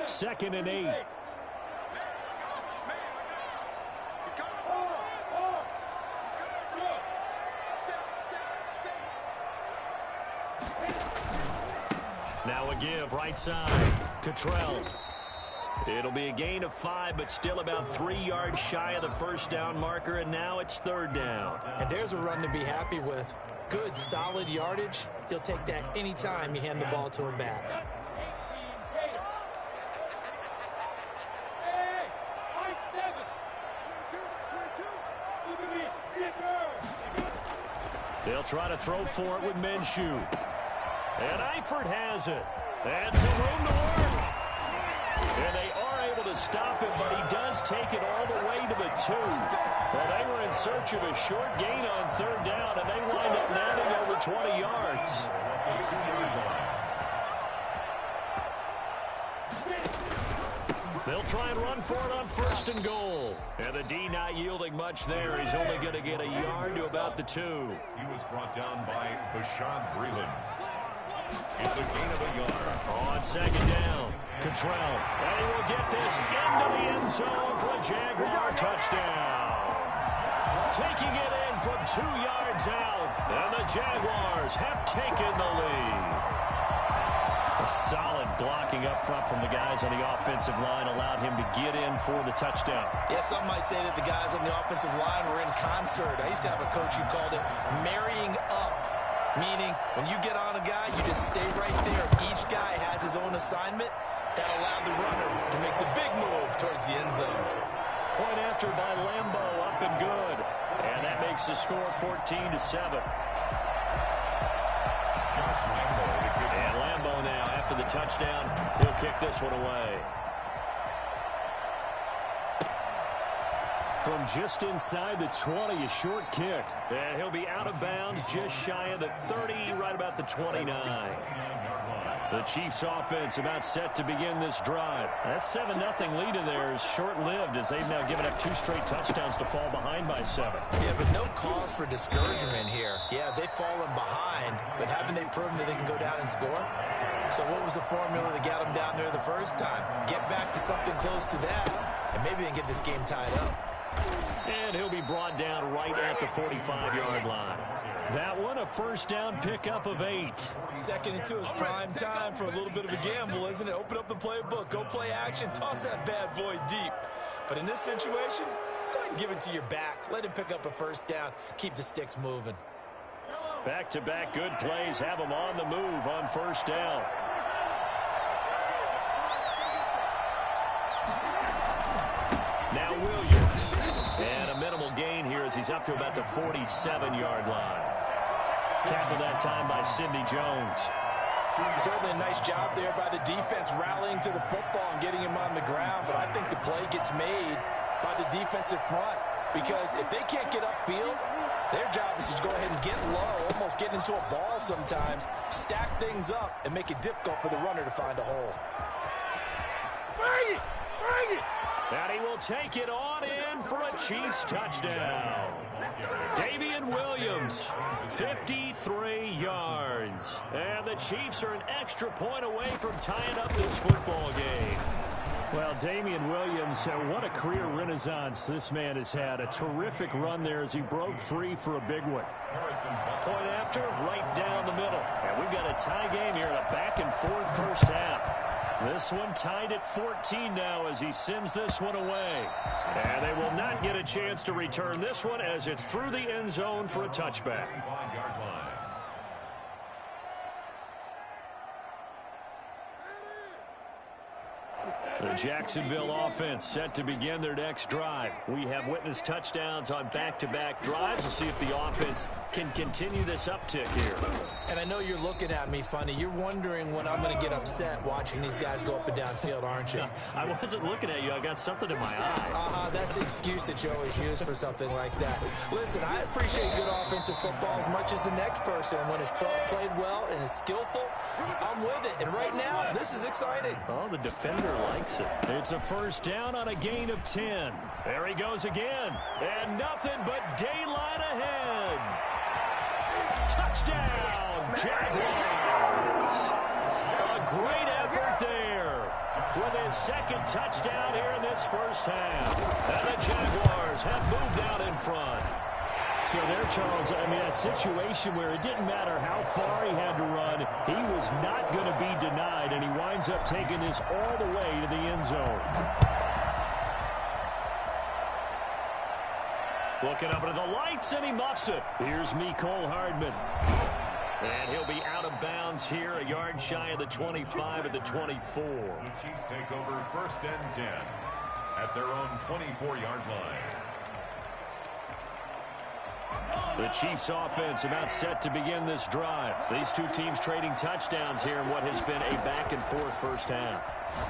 2nd and 8. Now a give right side. Cottrell. It'll be a gain of 5, but still about 3 yards shy of the first down marker, and now it's 3rd down. And there's a run to be happy with. Good, solid yardage. He'll take that anytime you hand the ball to him back. They'll try to throw for it with Minshew. And Eifert has it. That's some room to work. And they are able to stop him, but he does take it all the way to the 2. Well, they were in search of a short gain on 3rd down, and they wind up netting over 20 yards. They'll try and run for it on 1st and goal. And the D not yielding much there. He's only going to get a yard to about the 2. He was brought down by Bashaud Breeland. It's a gain of a yard. On 2nd down, Cottrell. And he will get this into the end zone for a Jaguar touchdown. Taking it in from 2 yards out. And the Jaguars have taken the lead. A solid blocking up front from the guys on the offensive line allowed him to get in for the touchdown. Yeah, some might say that the guys on the offensive line were in concert. I used to have a coach who called it marrying up, meaning when you get on a guy, you just stay right there. Each guy has his own assignment. That allowed the runner to make the big move towards the end zone. Point after by Lambo, up and good. And that makes the score 14-7. And Lambo now, after the touchdown, he'll kick this one away. From just inside the 20, a short kick. And he'll be out of bounds just shy of the 30, right about the 29. The Chiefs offense about set to begin this drive. That 7-0 lead of theirs short-lived as they've now given up 2 straight touchdowns to fall behind by 7. Yeah, but no cause for discouragement here. Yeah, they've fallen behind, but haven't they proven that they can go down and score? So what was the formula that got them down there the first time? Get back to something close to that, and maybe they can get this game tied up. And he'll be brought down right at the 45-yard line. That one, a first down pickup of 8. 2nd and 2 is prime time for a little bit of a gamble, isn't it? Open up the playbook, go play action, toss that bad boy deep. But in this situation, go ahead and give it to your back. Let him pick up a first down. Keep the sticks moving. Back-to-back good plays have him on the move on first down. Now Williams. And a minimal gain here as he's up to about the 47-yard line. Tackled that time by Sidney Jones. Certainly a nice job there by the defense rallying to the football and getting him on the ground. But I think the play gets made by the defensive front. Because if they can't get upfield, their job is to go ahead and get low, almost get into a ball sometimes, stack things up, and make it difficult for the runner to find a hole. Bring it! Bring it! And he will take it on in for a Chiefs touchdown. Damian Williams, 53 yards. And the Chiefs are an extra point away from tying up this football game. Well, Damian Williams, what a career renaissance this man has had. A terrific run there as he broke free for a big one. Point after, right down the middle. And we've got a tie game here in a back-and-forth first half. This one tied at 14 now as he sends this one away. And they will not get a chance to return this one as it's through the end zone for a touchback. The Jacksonville offense set to begin their next drive. We have witnessed touchdowns on back-to-back drives. We'll see if the offense can continue this uptick here. And I know you're looking at me funny. You're wondering when I'm going to get upset watching these guys go up and down field, aren't you? I wasn't looking at you. I got something in my eye. That's the excuse that you always use for something like that. Listen, I appreciate good offensive football as much as the next person. When it's played well and is skillful, I'm with it. And right now, this is exciting. Oh, the defender likes it. It's a first down on a gain of 10. There he goes again. And nothing but daylight ahead. Touchdown, Jaguars. A great effort there. with his second touchdown here in this first half. And the Jaguars have moved out in front. So there, Charles, I mean, a situation where it didn't matter how far he had to run, he was not going to be denied, and he winds up taking this all the way to the end zone. Looking up into the lights, and he muffs it. Here's Mecole Hardman. And he'll be out of bounds here, a yard shy of the 25 at the 24. The Chiefs take over 1st and 10 at their own 24-yard line. The Chiefs offense about set to begin this drive. These two teams trading touchdowns here in what has been a back-and-forth first half.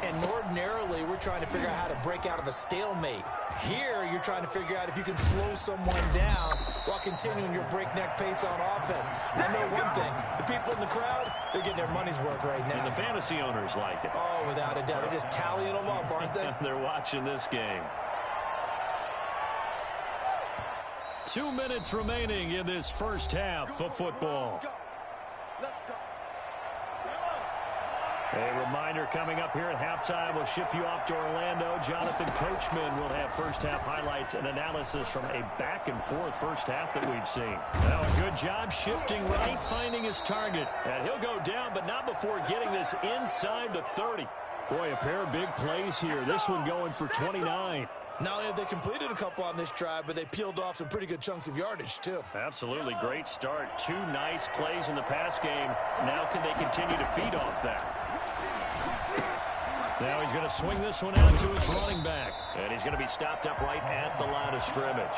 And ordinarily, we're trying to figure out how to break out of a stalemate. Here, you're trying to figure out if you can slow someone down while continuing your breakneck pace on offense. I know one thing. The people in the crowd, they're getting their money's worth right now. And the fantasy owners like it. Oh, without a doubt. They're just tallying them up, aren't they? They're watching this game. 2 minutes remaining in this first half of football. A reminder coming up here at halftime. We'll ship you off to Orlando. Jonathan Coachman will have first half highlights and analysis from a back-and-forth first half that we've seen. Now a good job shifting right, finding his target. And he'll go down, but not before getting this inside the 30. Boy, a pair of big plays here. This one going for 29. Not only have they completed a couple on this drive, but they peeled off some pretty good chunks of yardage, too. Absolutely great start. 2 nice plays in the pass game. Now can they continue to feed off that? Now he's going to swing this one out to his running back. And he's going to be stopped up right at the line of scrimmage.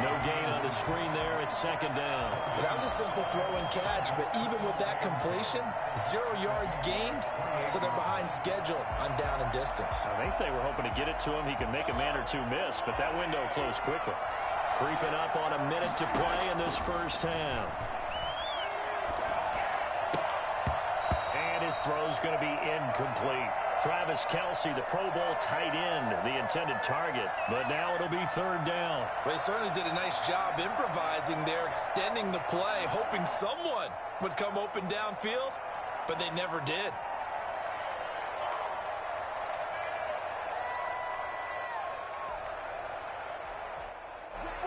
No gain on the screen there. It's 2nd down. Well, that was a simple throw and catch, but even with that completion, 0 yards gained, so they're behind schedule on down and distance. I think they were hoping to get it to him. He could make a man or two miss, but that window closed quickly. Creeping up on a minute to play in this first half. And his throw's going to be incomplete. Travis Kelce, the Pro Bowl tight end, the intended target. But now it'll be 3rd down. Well, they certainly did a nice job improvising there, extending the play, hoping someone would come open downfield, but they never did.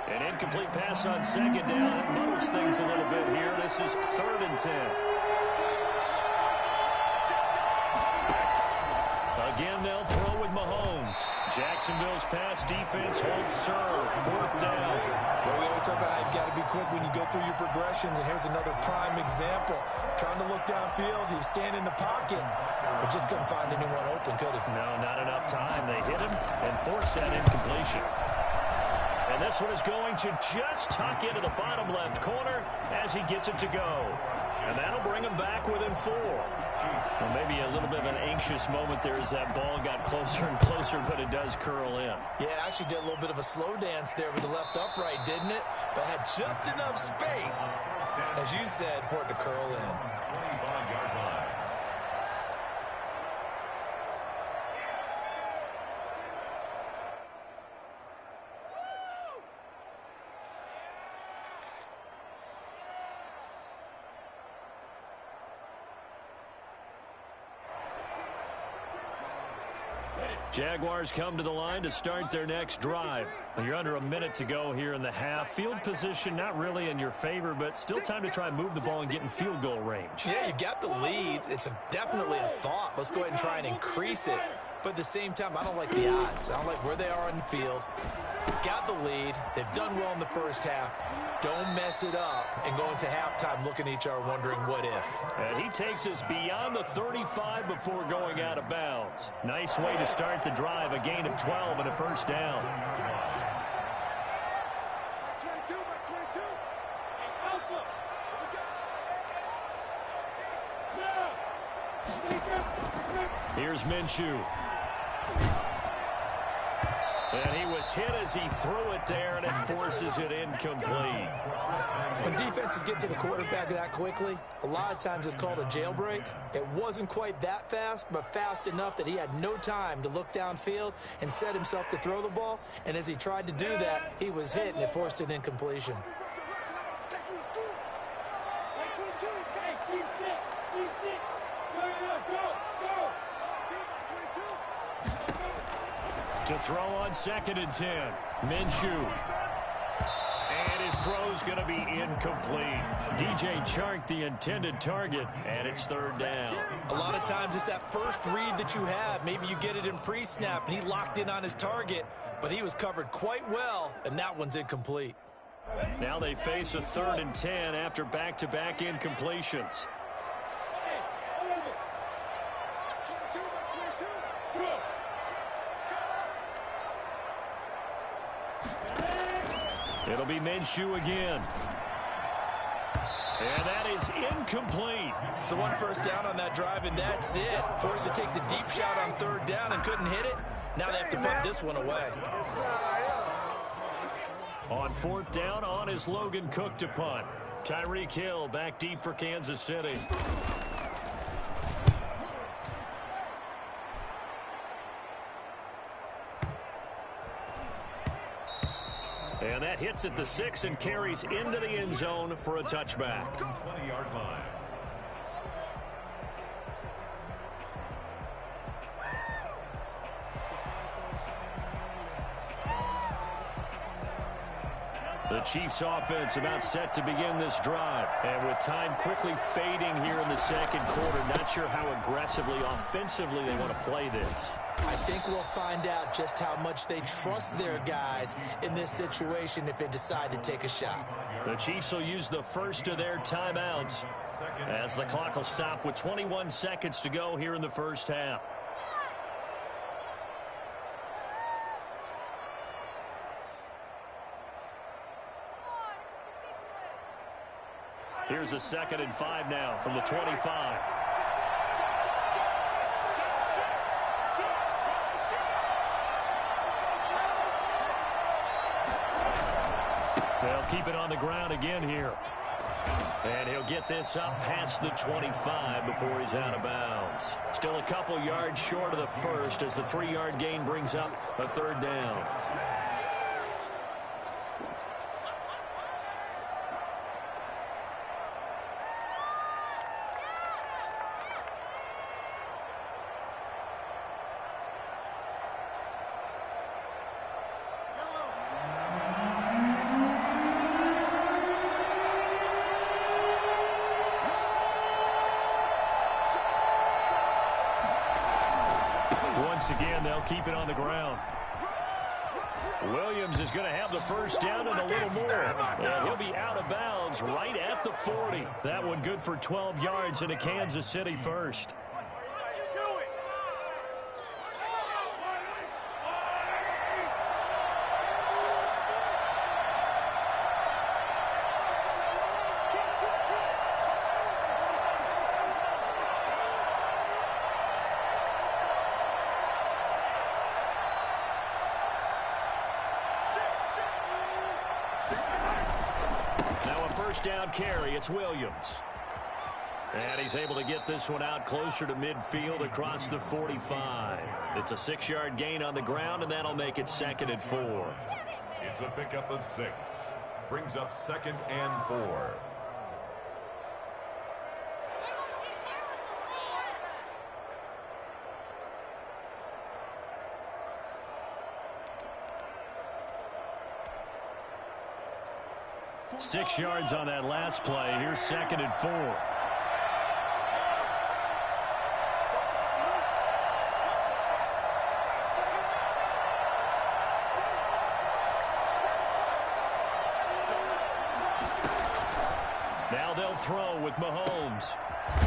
An incomplete pass on 2nd down. It muddles things a little bit here. This is 3rd and 10. Again, they'll throw with Mahomes. Jacksonville's pass defense holds serve. 4th down. Well, we always talk about how you've got to be quick when you go through your progressions, and here's another prime example. Trying to look downfield, he was standing in the pocket, but just couldn't find anyone open, could he? No, not enough time. They hit him and forced that incompletion. And this one is going to just tuck into the bottom left corner as he gets it to go. And that'll bring him back within 4. Well, maybe a little bit of an anxious moment there as that ball got closer and closer, but it does curl in. Yeah, actually did a little bit of a slow dance there with the left upright, didn't it? But had just enough space, as you said, for it to curl in. 25-yard line. Jaguars come to the line to start their next drive. Well, you're under a minute to go here in the half. Field position not really in your favor, but still time to try and move the ball and get in field goal range. Yeah, you've got the lead. It's definitely a thought. Let's go ahead and try and increase it. But at the same time, I don't like the odds. I don't like where they are on the field. Got the lead. They've done well in the first half. Don't mess it up and go into halftime looking at each other wondering what if. And he takes us beyond the 35 before going out of bounds. Nice way to start the drive. A gain of 12 and a first down. Here's Minshew. And he was hit as he threw it there, and it forces it incomplete. When defenses get to the quarterback that quickly, a lot of times it's called a jailbreak. It wasn't quite that fast, but fast enough that he had no time to look downfield and set himself to throw the ball. And as he tried to do that, he was hit, and it forced an incompletion. To throw on 2nd and 10. Minshew. And his throw's going to be incomplete. DJ Chark, the intended target, and it's 3rd down. A lot of times it's that first read that you have. Maybe you get it in pre-snap, and he locked in on his target, but he was covered quite well, and that one's incomplete. Now they face a 3rd and 10 after back-to-back incompletions. It'll be Minshew again. And that is incomplete. So 1 first down on that drive, and that's it. Forced to take the deep shot on 3rd down and couldn't hit it. Now they have to punt this one away. On 4th down, on is Logan Cook to punt. Tyreek Hill back deep for Kansas City. And that hits at the 6 and carries into the end zone for a touchback. 20-yard line. The Chiefs offense about set to begin this drive. And with time quickly fading here in the 2nd quarter, not sure how aggressively, offensively they want to play this. I think we'll find out just how much they trust their guys in this situation if they decide to take a shot. The Chiefs will use the first of their timeouts as the clock will stop with 21 seconds to go here in the first half. Here's a 2nd and 5 now from the 25. They'll keep it on the ground again here. And he'll get this up past the 25 before he's out of bounds. Still a couple yards short of the first as the 3-yard gain brings up a 3rd down. Once again, they'll keep it on the ground. Williams is going to have the first down and a little more. And he'll be out of bounds right at the 40. That one good for 12 yards and a Kansas City first. Down carry, it's Williams. And he's able to get this one out closer to midfield across the 45. It's a 6-yard gain on the ground, and that'll make it 2nd and 4. It's a pickup of 6. Brings up 2nd and 4. Six yards on that last play. Here's 2nd and 4. Now they'll throw with Mahomes.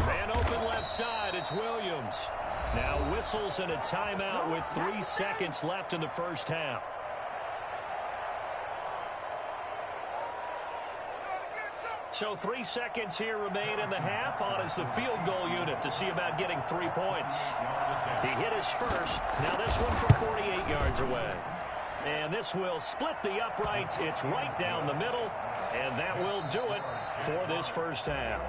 Man open left side, it's Williams. Now whistles and a timeout with 3 seconds left in the first half. So 3 seconds here remain in the half. On is the field goal unit to see about getting 3 points. He hit his first. Now this one from 48 yards away. And this will split the uprights. It's right down the middle. And that will do it for this first half.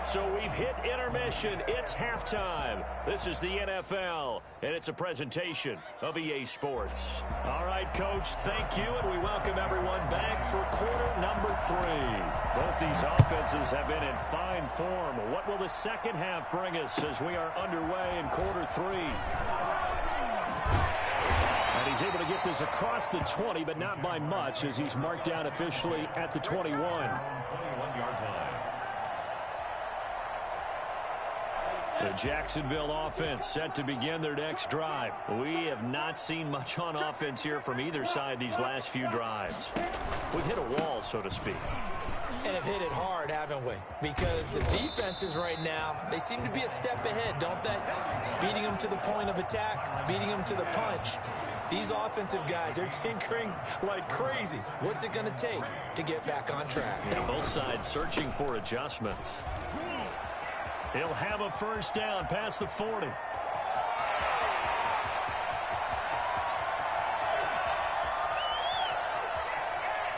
So we've hit intermission. It's halftime. This is the NFL, and it's a presentation of EA Sports. All right, Coach, thank you, and we welcome everyone back for quarter number 3. Both these offenses have been in fine form. What will the second half bring us as we are underway in quarter 3? he's able to get this across the 20, but not by much as he's marked down officially at the 21. 21-yard line. The Jacksonville offense set to begin their next drive. We have not seen much on offense here from either side these last few drives. We've hit a wall, so to speak. And have hit it hard, haven't we? Because the defenses right now, they seem to be a step ahead, don't they? Beating them to the point of attack, beating them to the punch. These offensive guys, they're tinkering like crazy. What's it going to take to get back on track? Yeah, both sides searching for adjustments. He'll have a first down past the 40.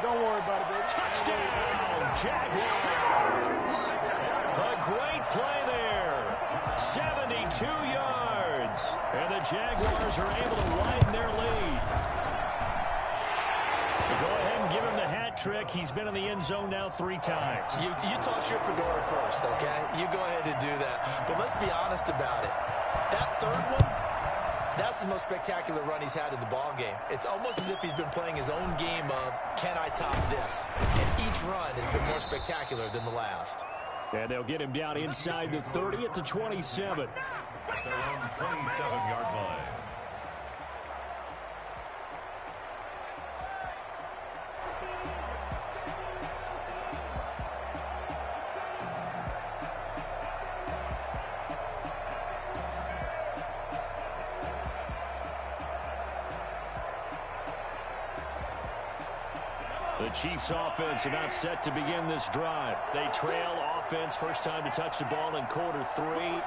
Don't worry about it, baby. Touchdown, Jaguars. A great play there. 72 yards. And the Jaguars are able to widen their lead. Go ahead and give him the hat trick. He's been in the end zone now 3 times. You toss your fedora first, okay? You go ahead and do that. But let's be honest about it. That third one, that's the most spectacular run he's had in the ball game. It's almost as if he's been playing his own game of, can I top this? And each run has been more spectacular than the last. And they'll get him down inside the 30 at the 27. At their own 27-yard line. The Chiefs offense about set to begin this drive. They trail offense, first time to touch the ball in quarter 3,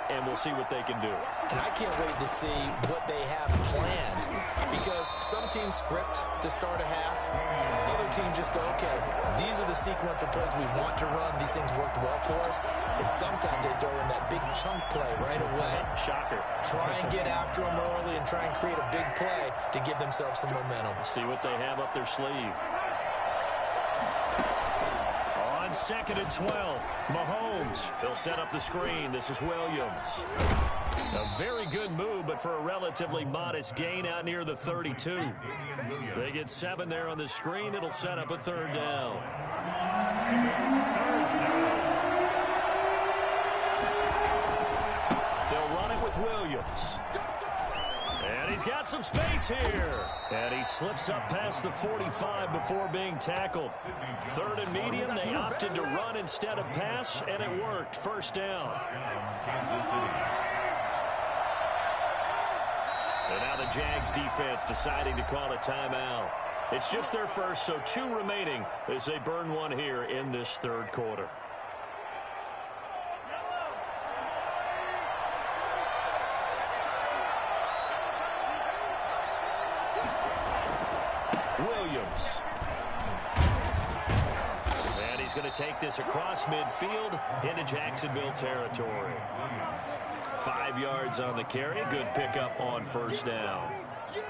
and we'll see what they can do. And I can't wait to see what they have planned, because some teams script to start a half. Other teams just go, okay, these are the sequence of plays we want to run. These things worked well for us. And sometimes they throw in that big chunk play right away. Shocker. Try and get after them early and try and create a big play to give themselves some momentum. See what they have up their sleeve. On 2nd and 12, Mahomes. They'll set up the screen. This is Williams. A very good move, but for a relatively modest gain out near the 32. They get 7 there on the screen. It'll set up a 3rd down. They'll run it with Williams. And he's got some space here. And he slips up past the 45 before being tackled. 3rd and medium, they opted to run instead of pass, and it worked. First down. Kansas City. And now the Jags defense deciding to call a timeout. It's just their first, so 2 remaining as they burn one here in this 3rd quarter. Williams. And he's going to take this across midfield into Jacksonville territory. 5 yards on the carry. Good pickup on first down.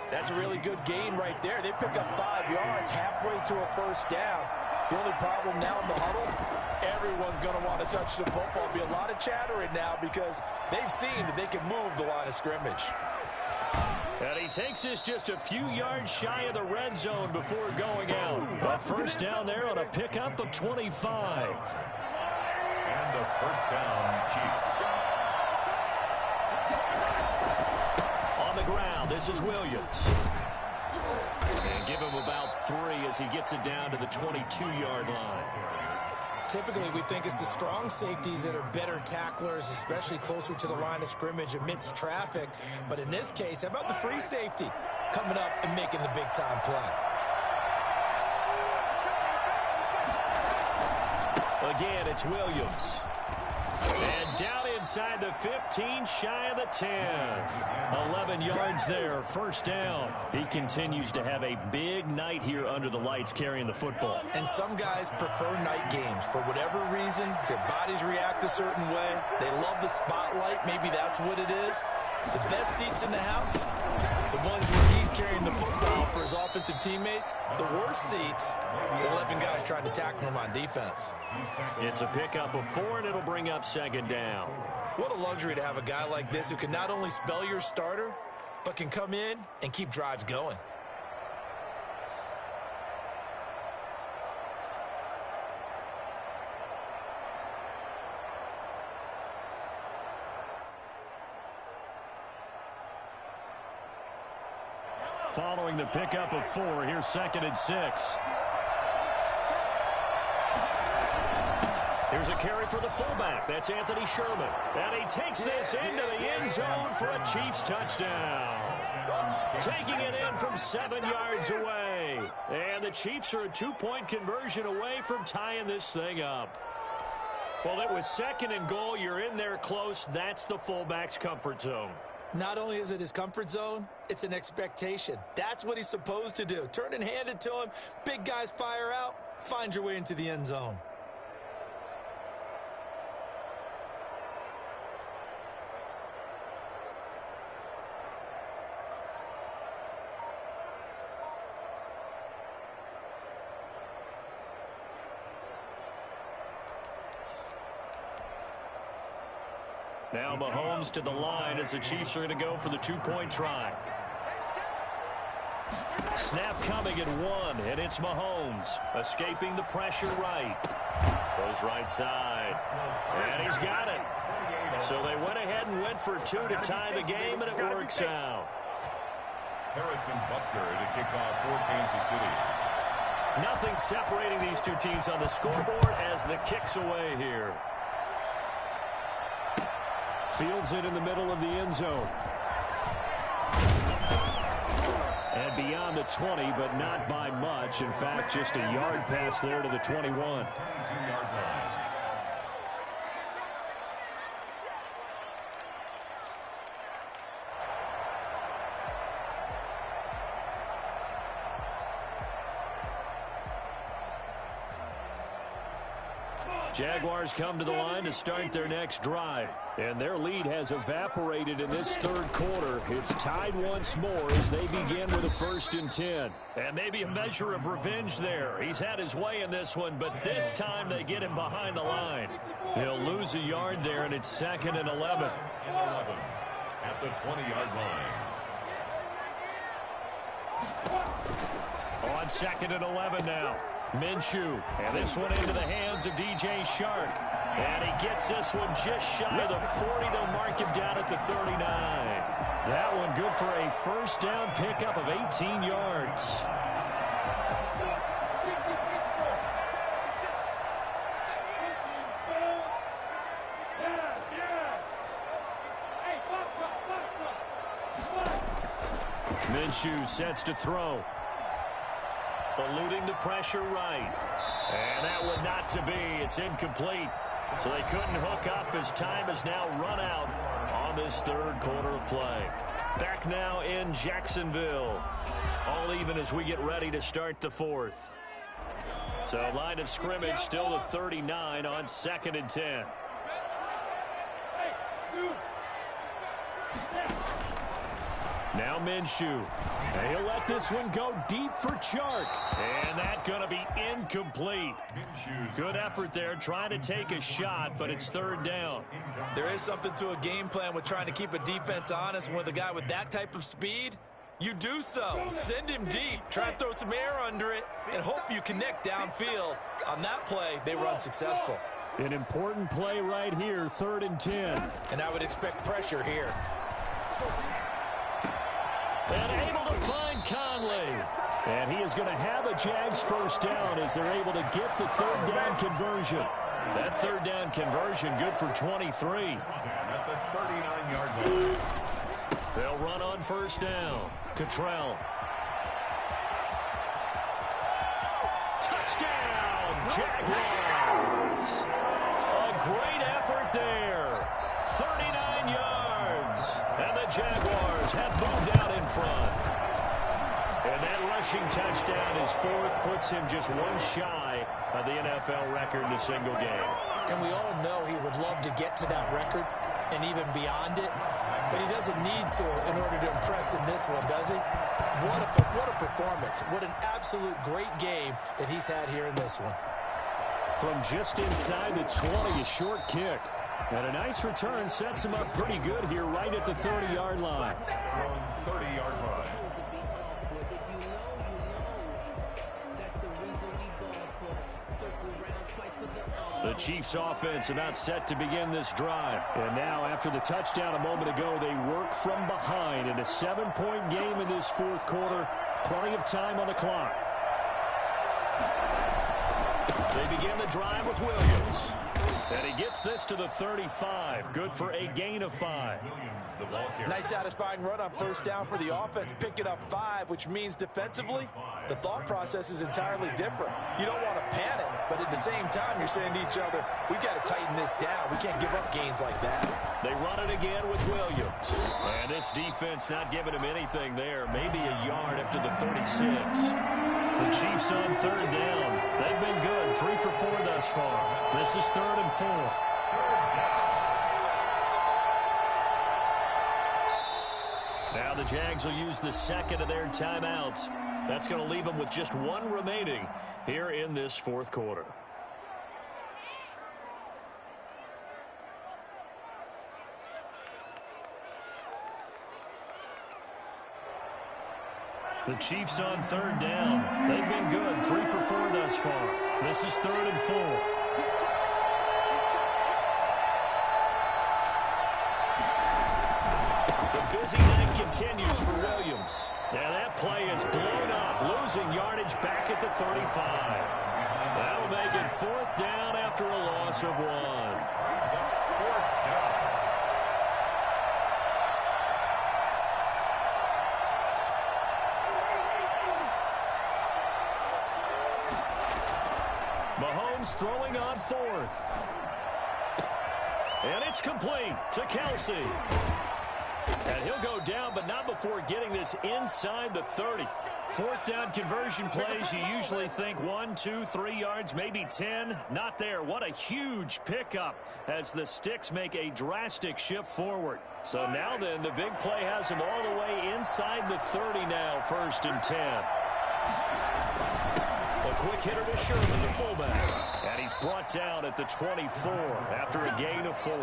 That's a really good gain right there. They pick up 5 yards halfway to a first down. The only problem now in the huddle, everyone's going to want to touch the football. Be a lot of chattering now because they've seen that they can move the line of scrimmage. And he takes this just a few yards shy of the red zone before going out. A first down there on a pickup of 25. And a first down, Chiefs. On the ground, this is Williams. And give him about 3 as he gets it down to the 22-yard line. Typically, we think it's the strong safeties that are better tacklers, especially closer to the line of scrimmage amidst traffic. But in this case, how about the free safety coming up and making the big-time play? Again, it's Williams. And down inside the 15, shy of the 10. 11 yards there, first down. He continues to have a big night here under the lights carrying the football. And some guys prefer night games. For whatever reason, their bodies react a certain way. They love the spotlight. Maybe that's what it is. The best seats in the house, the ones where he's carrying the football for his offensive teammates. The worst seats, the 11 guys trying to tackle him on defense. It's a pickup of 4, and it'll bring up 2nd down. What a luxury to have a guy like this who can not only spell your starter, but can come in and keep drives going. Following the pickup of 4, here's 2nd and 6. Here's a carry for the fullback. That's Anthony Sherman. And he takes this into the end zone for a Chiefs touchdown. Taking it in from 7 yards away. And the Chiefs are a 2-point conversion away from tying this thing up. Well, it was 2nd and goal. You're in there close. That's the fullback's comfort zone. Not only is it his comfort zone, it's an expectation. That's what he's supposed to do. Turn and hand it to him. Big guys fire out. Find your way into the end zone. Now Mahomes to the line as the Chiefs are going to go for the 2-point try. Snap coming at 1, and it's Mahomes escaping the pressure right. Goes right side, and he's got it. So they went ahead and went for 2 to tie the game, and it works out. Harrison Butker to kick off for Kansas City. Nothing separating these two teams on the scoreboard as the kick's away here. Fields it in the middle of the end zone. And beyond the 20, but not by much. In fact, just a yard pass there to the 21. Jaguars come to the line to start their next drive. And their lead has evaporated in this 3rd quarter. It's tied once more as they begin with a 1st and 10. And maybe a measure of revenge there. He's had his way in this one, but this time they get him behind the line. He'll lose a yard there, and it's 2nd and 11. At the 20-yard line. On 2nd and 11 now. Minshew, and this one into the hands of DJ Shark. And he gets this one just shy of the 40. They'll mark him down at the 39. That one good for a 1st down pickup of 18 yards. Minshew sets to throw. Eluding the pressure right. And that one not to be. It's incomplete. So they couldn't hook up as time has now run out on this 3rd quarter of play. Back now in Jacksonville. All even as we get ready to start the 4th. So line of scrimmage still the 39 on 2nd and 10. Now Minshew. And he'll let this one go deep for Chark. And that's going to be incomplete. Good effort there trying to take a shot, but it's 3rd down. There is something to a game plan with trying to keep a defense honest. With a guy with that type of speed, you do so. Send him deep. Try and throw some air under it and hope you connect downfield. On that play, they were unsuccessful. An important play right here, 3rd and 10. And I would expect pressure here. And able to find Conley. And he is going to have a Jags 1st down as they're able to get the 3rd down conversion. That 3rd down conversion good for 23. At the 39-yard line. They'll run on 1st down. Cottrell. Touchdown, Jaguars. A great effort there. 39 yards. And the Jaguars have moved out in front. And that rushing touchdown is 4th, puts him just one shy of the NFL record in a single game. And we all know he would love to get to that record and even beyond it, but he doesn't need to in order to impress in this one, does he? What a performance. What an absolute great game that he's had here in this one. From just inside the 20, a short kick. And a nice return sets him up pretty good here right at the 30-yard line. 30-yard line. The Chiefs offense about set to begin this drive. And now after the touchdown a moment ago, they work from behind in a 7-point game in this fourth quarter. Plenty of time on the clock. They begin the drive with Williams. And he gets this to the 35. Good for a gain of 5. Nice satisfying run on first down for the offense, picking up 5, which means defensively, the thought process is entirely different. You don't want to panic, but at the same time, you're saying to each other, we've got to tighten this down. We can't give up gains like that. They run it again with Williams. And this defense not giving him anything there. Maybe a yard up to the 36. The Chiefs on third down. They've been good, 3 for 4 thus far. This is 3rd and 4. Now the Jags will use the second of their timeouts. That's going to leave them with just 1 remaining here in this fourth quarter. The Chiefs on third down. They've been good, 3 for 4 thus far. This is 3rd and 4. Busy night continues for Williams. Now that play is blown up, losing yardage back at the 35. That'll make it 4th down after a loss of 1. Mahomes throwing on 4th. And it's complete to Kelsey. And he'll go down, but not before getting this inside the 30. 4th down conversion plays, you usually think 1, 2, 3 yards, maybe 10. Not there. What a huge pickup as the sticks make a drastic shift forward. So now then, the big play has him all the way inside the 30 now, 1st and 10. A quick hitter to Sherman, the fullback. And he's brought down at the 24 after a gain of 4.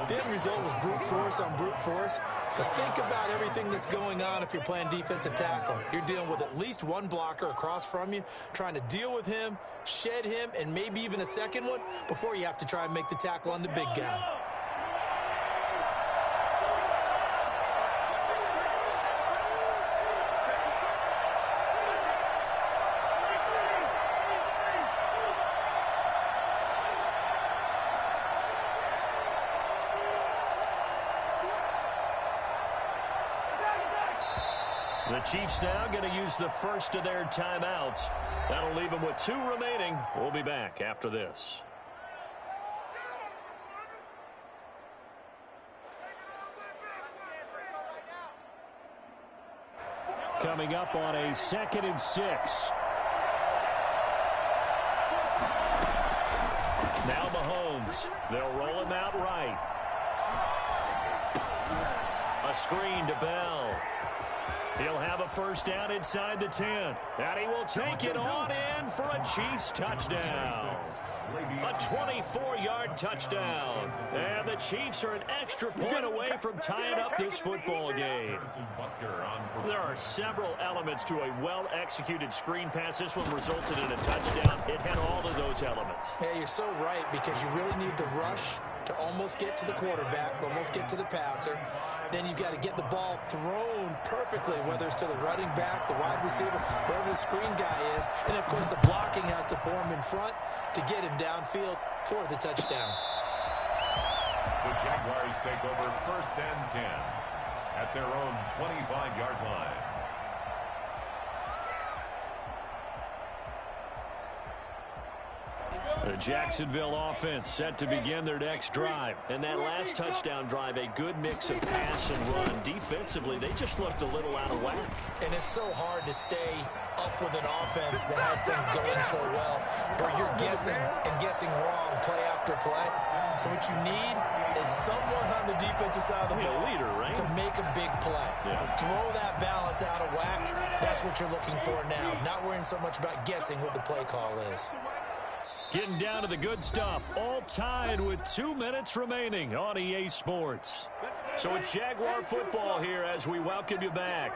The end result was brute force on brute force. But think about everything that's going on if you're playing defensive tackle. You're dealing with at least 1 blocker across from you, trying to deal with him, shed him, and maybe even a second one before you have to try and make the tackle on the big guy. The Chiefs now going to use the first of their timeouts. That'll leave them with 2 remaining. We'll be back after this. Coming up on a 2nd and 6. Now Mahomes. They'll roll him out right. A screen to Bell. He'll have a first down inside the 10. And he will take it on in for a Chiefs touchdown. A 24-yard touchdown. And the Chiefs are an extra point away from tying up this football game. There are several elements to a well-executed screen pass. This one resulted in a touchdown. It had all of those elements. Yeah, you're so right, because you really need the rush to almost get to the quarterback, almost get to the passer. Then you've got to get the ball thrown perfectly, whether it's to the running back, the wide receiver, wherever the screen guy is. And, of course, the blocking has to form in front to get him downfield for the touchdown. The Jaguars take over 1st and 10 at their own 25-yard line. The Jacksonville offense set to begin their next drive. And that last touchdown drive, a good mix of pass and run. Defensively, they just looked a little out of whack. And it's so hard to stay up with an offense that has things going so well, where you're guessing and guessing wrong play after play. So what you need is someone on the defensive side of the ball, a leader, right? To make a big play. Yeah. Throw that balance out of whack. That's what you're looking for now. Not worrying so much about guessing what the play call is. Getting down to the good stuff. All tied with 2 minutes remaining on EA Sports. So it's Jaguar football here as we welcome you back.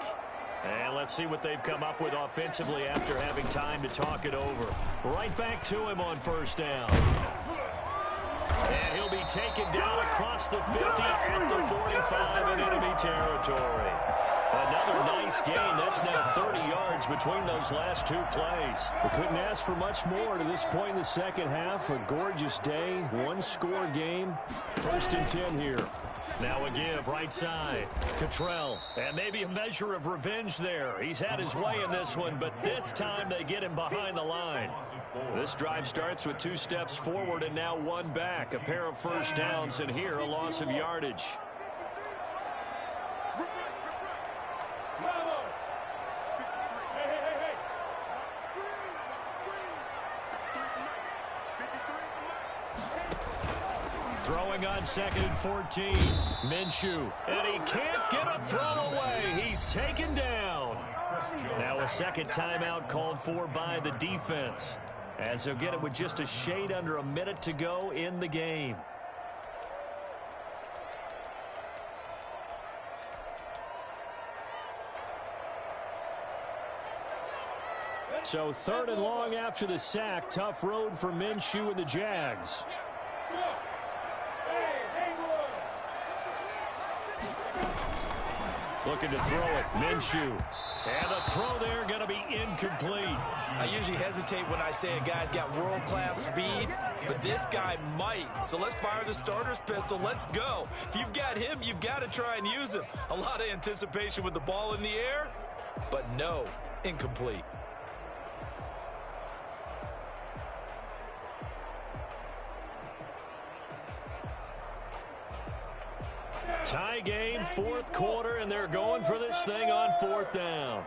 And let's see what they've come up with offensively after having time to talk it over. Right back to him on first down. be taken down across the 50 at the 45 in enemy territory. Another nice gain. That's now 30 yards between those last two plays. We couldn't ask for much more to this point in the second half. A gorgeous day, one-score game. 1st and 10 here. Now a give, right side. Cottrell. And maybe a measure of revenge there. He's had his way in this one, but this time they get him behind the line. This drive starts with 2 steps forward and now 1 back. A pair of first downs, and here a loss of yardage. Throwing on 2nd and 14. Minshew. And he can't get a throw away. He's taken down. Now a second timeout called for by the defense, as they'll get it with just a shade under a minute to go in the game. So 3rd and long after the sack. Tough road for Minshew and the Jags. Looking to throw it. Minshew. And the throw there going to be incomplete. I usually hesitate when I say a guy's got world-class speed, but this guy might. So let's fire the starter's pistol. Let's go. If you've got him, you've got to try and use him. A lot of anticipation with the ball in the air, but no, incomplete. Tie game, 4th quarter, and they're going for this thing on 4th down.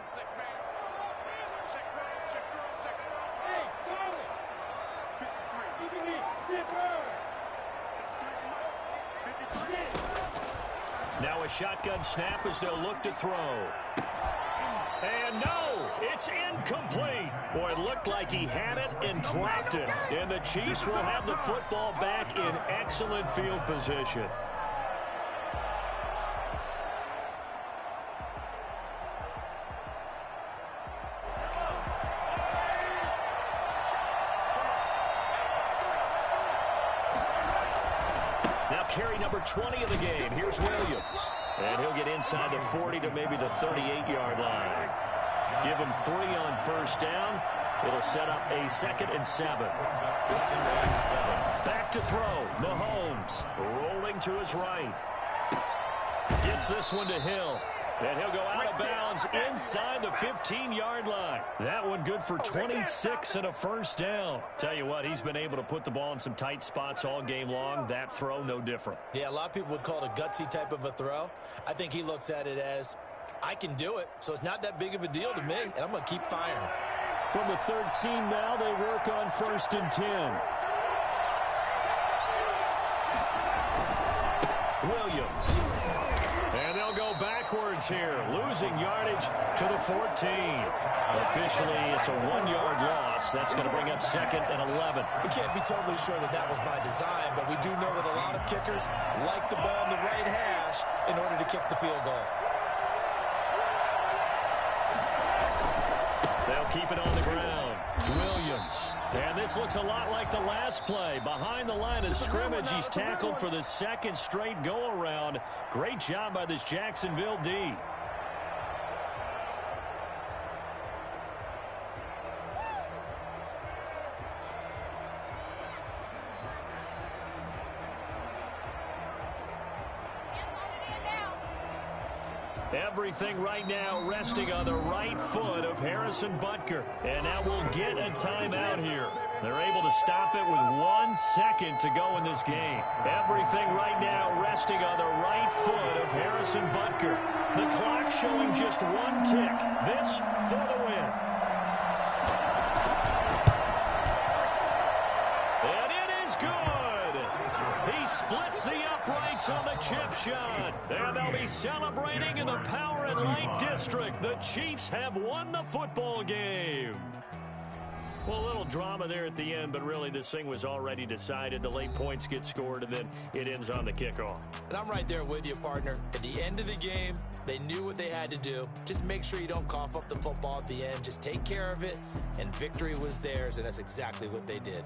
Now a shotgun snap as they'll look to throw. And no, it's incomplete. Boy, it looked like he had it and dropped it. And the Chiefs will have the football back in excellent field position. Carry number 20 of the game. Here's Williams. And he'll get inside the 40 to maybe the 38-yard line. Give him 3 on first down. It'll set up a 2nd and 7. Back to throw. Mahomes rolling to his right. Gets this one to Hill. And he'll go out of bounds inside the 15-yard line. That one good for 26 and a first down. Tell you what, he's been able to put the ball in some tight spots all game long. That throw, no different. Yeah, a lot of people would call it a gutsy type of a throw. I think he looks at it as, I can do it, so it's not that big of a deal to me, and I'm going to keep firing. From the 13 now, they work on 1st and 10. Williams. And they'll go backwards here, losing yardage to the 14. Officially, it's a 1-yard loss. That's going to bring up 2nd and 11. We can't be totally sure that that was by design, but we do know that a lot of kickers like the ball in the right hash in order to kick the field goal. They'll keep it on the ground. Williams. And this looks a lot like the last play. Behind the line of scrimmage, he's tackled for the 2nd straight go-around. Great job by this Jacksonville D. Everything right now resting on the right foot of Harrison Butker. And now we'll get a timeout here. They're able to stop it with 1 second to go in this game. Everything right now resting on the right foot of Harrison Butker. The clock showing just 1 tick. This for the win. And it is good. He splits the uprights on the chip shot. And they'll be celebrating in the Power and Light District. The Chiefs have won the football game. Well, a little drama there at the end, but really this thing was already decided. The late points get scored, and then it ends on the kickoff. And I'm right there with you, partner. At the end of the game, they knew what they had to do. Just make sure you don't cough up the football at the end. Just take care of it, and victory was theirs, and that's exactly what they did.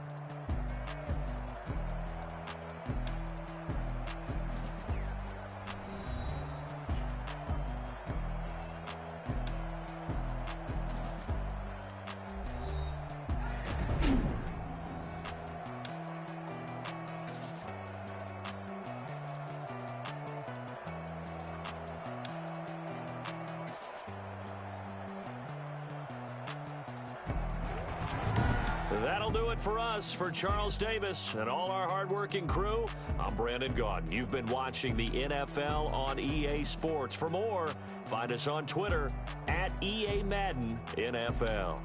That'll do it for us. For Charles Davis and all our hardworking crew, I'm Brandon Gaudin. You've been watching the NFL on EA Sports. For more, find us on Twitter at EA Madden NFL.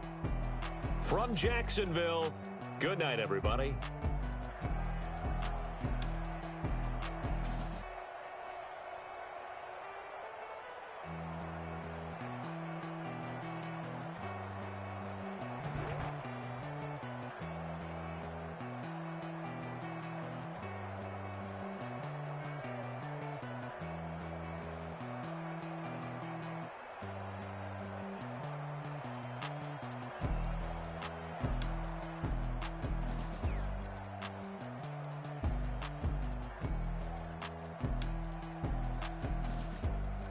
From Jacksonville, good night, everybody.